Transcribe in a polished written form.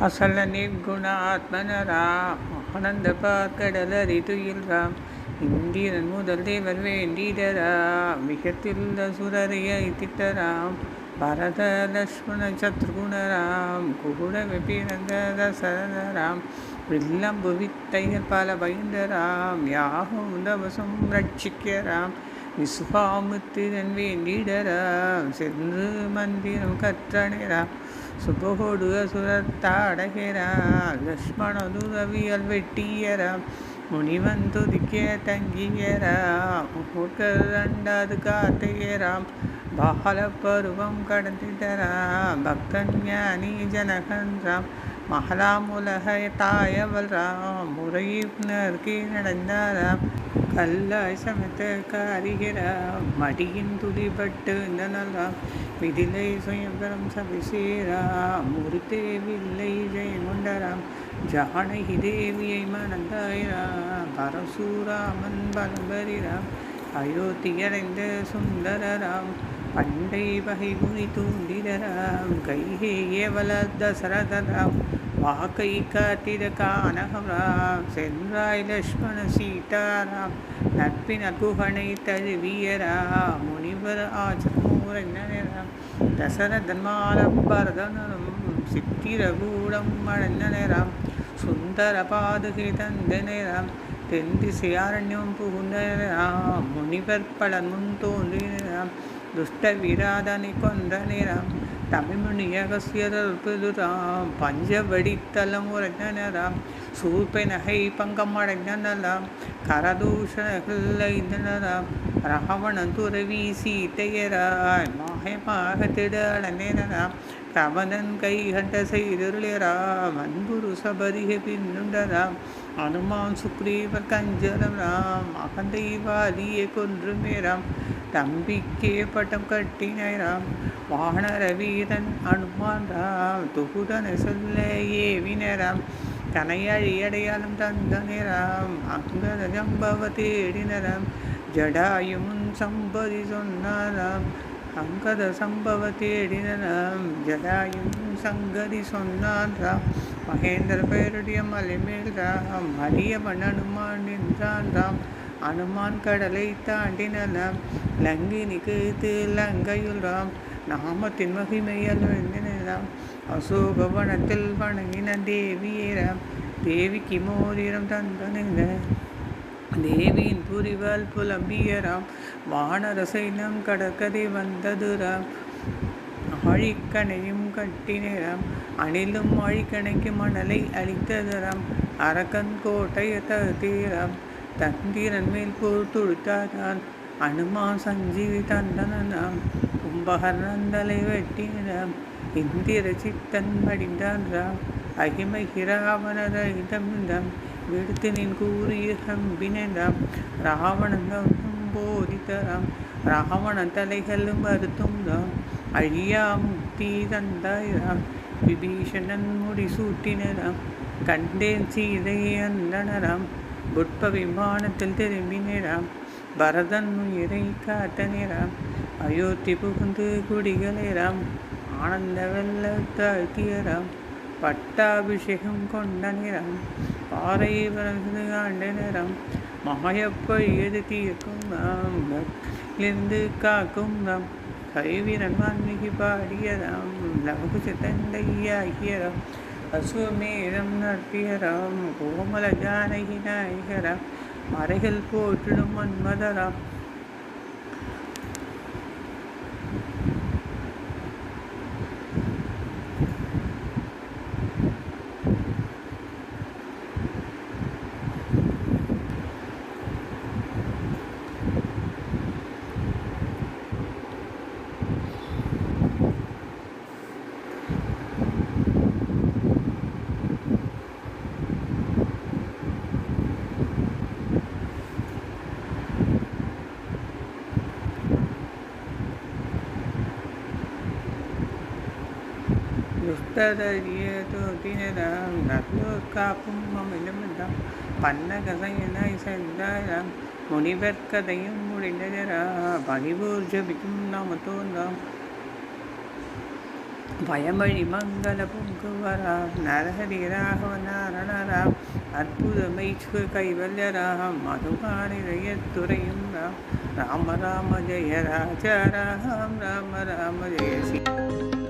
அசல நிர்குண ஆத்மனராம் ஆனந்த பார்க்கடலரிதுயில் ராம் இந்திரன் முதல் தேவர் வேண்டிடராம் மிகத்தில்ல சுரரையை திட்டராம் பரத லக்ஷ்மண சத்ருகுணராம் குகுடமே பிறந்த தசரதராம் வில்லம்பு வித்தைகள் பல பயந்தராம் யாகும் தவசம் ரட்சிக்கராம் விசுவாமுத்திரன் வேண்டிடராம் சென்று மந்திரம் கற்றணிராம் சுபகோடு அசுரத்தாடகிறான் லக்ஷ்மணதுதவியல் வெட்டியராம் முனிவன் துதிக்க தங்கியராம் மூர்க்கரண்டாது காத்தையராம் பால பருவம் கடந்திடராம் பக்தன் ஞானி ஜனகன் ராம் மகளாம் உலக தாயவள் ராம் முறையினருக்கு நடந்தாராம் கல்லாய் சமத்த காரிகிறாம் மடியின் துடிபட்டு நலம் விதிலை சுயம்பரம் சபிசேராம் ஒரு தேவில்லை ஜெயங்கொண்டராம் ஜானகி தேவியை மணந்தாயிராம் பரசுராமன் பலம்பரிராம் அயோத்தியடைந்த சுந்தரராம் பண்டை பகை குனி தூண்டிடராம் கைகேயவள தசரதராம் வாக்கை காத்திட கானகராம் சென்றாய் லக்ஷ்மண சீதாராம் நட்பின் குகனை தழுவியராம் முனிவர் ஆச்சமூரராம் தசரதன் மாலம் பரதனரும் சித்திரகூடம் அடைந்தனராம் சுந்தர பாதுகை தந்தனராம் தென் திசையாரண்யம் புகுந்தனராம் முனிவர் பலன் முன் தோன்றினராம் துஷ்ட விராதனை கொன்றனராம் தமிழ்முனிய கசியராம் பஞ்சவடித்தலம் உரைந்தனராம் சூப்பை நகை பங்கம் அடைந்தனராம் கரதூஷணர்கள் ஐந்தனராம் ராவணன் துறவி சீத்தையராய் மாயமாக திடளனராம் கவனன் கை கண்ட செய்தருளராம் அன்புரு சபரிகை பின்னுண்டராம் அனுமான் சுக்ரீவர் கஞ்சரம் அகந்தை வாலியை கொன்றுமேராம் தம்பிக்கே பட்டம் கட்டினாராம் வானர வீரன் அனுமான் ராம் தொகுதன சொல்ல ஏவினராம் கனையழி அடையாளம் தந்தனராம் அங்கத ஜம்பவ தேடினராம் ஜடாயுமுன் சம்பதி சொன்னாராம் அங்கத சம்பவ தேடினராம் ஜடாயும் சங்கதி சொன்னான் ராம் மகேந்திர பேருடைய மலைமேல் ராம் அடியவன் அனுமான் நின்றான் ராம் அனுமான் கடலை தாண்டினராம் லங்கினிக்கு லங்கையுள் ராம் நாமத்தின் மகிமையால் எழுந்தினாம் அசோகவனத்தில் வணங்கின தேவியராம் தேவிக்கு மோதிரம் தந்தன தேவியின் புரிவால் புலம்பியராம் வானர சைனம் கடற்கரை வந்தது ராம் ஆழிக்கணையும் கட்டினராம் அணிலும் ஆழிக்கணைக்கு மணலை அளித்ததராம் அரக்கன் கோட்டையை தகுத்தீராம் தந்திரன் மேல் போர் தொடுத்தாரான் அனுமான் சஞ்சீவி தந்தனாம் கும்பகர்ணந்தலை வெட்டினாம் இந்திர சித்தன் மடிந்தான் ராம் அகிமை ராவணரிடம் விடுத்து நின் கூறிய கம்பினாம் ராவணன் போதித்தராம் ராவணன் தலைகளும் மறுத்தும் ராம் அழியா முக்தி தந்தாயிராம் விபீஷணன் முடி சூட்டினராம் கண்டேன் சீதை அந்தனராம் புட்ப விமானத்தில் திரும்பினராம் பரதன் உயிரை காத்தனராம் அயோத்தி புகுந்து குடிகளேராம் ஆனந்த வெள்ள தாழ்த்தியராம் பட்டாபிஷேகம் கொண்டனராம் பாறை பறந்து ஆண்டனராம் மாயப்பொய் எது தீர்க்கும் ராம் இருந்து காக்கும் ராம் கைவீரன் வான்மிகி பாடியராம் லகுச தந்தையாகியராம் அசுவமேதம் நடத்தியராம் கோமல ஜானகி நாயகராம் மறைகள் போற்றிடும் மன்மதராம் துஷ்டதரியதோதினராம் நல்லோர் காப்பும் அமிலமிதாம் பன்னகசையனாய் சென்றாராம் முனிவர் கதையும் முடிந்ததரா பணிவோர் ஜபிக்கும் நாமத்தோன்றாம் பயமழி மங்கள பொங்குவராம் நரஹரி ராகவ நாரணராம் அற்புதமைச்சு கைவல்யராம் மதுபானிதயத்துறையும் ராம் ராம ராம ஜெய ராஜா ராம் ராம ராம ஜெய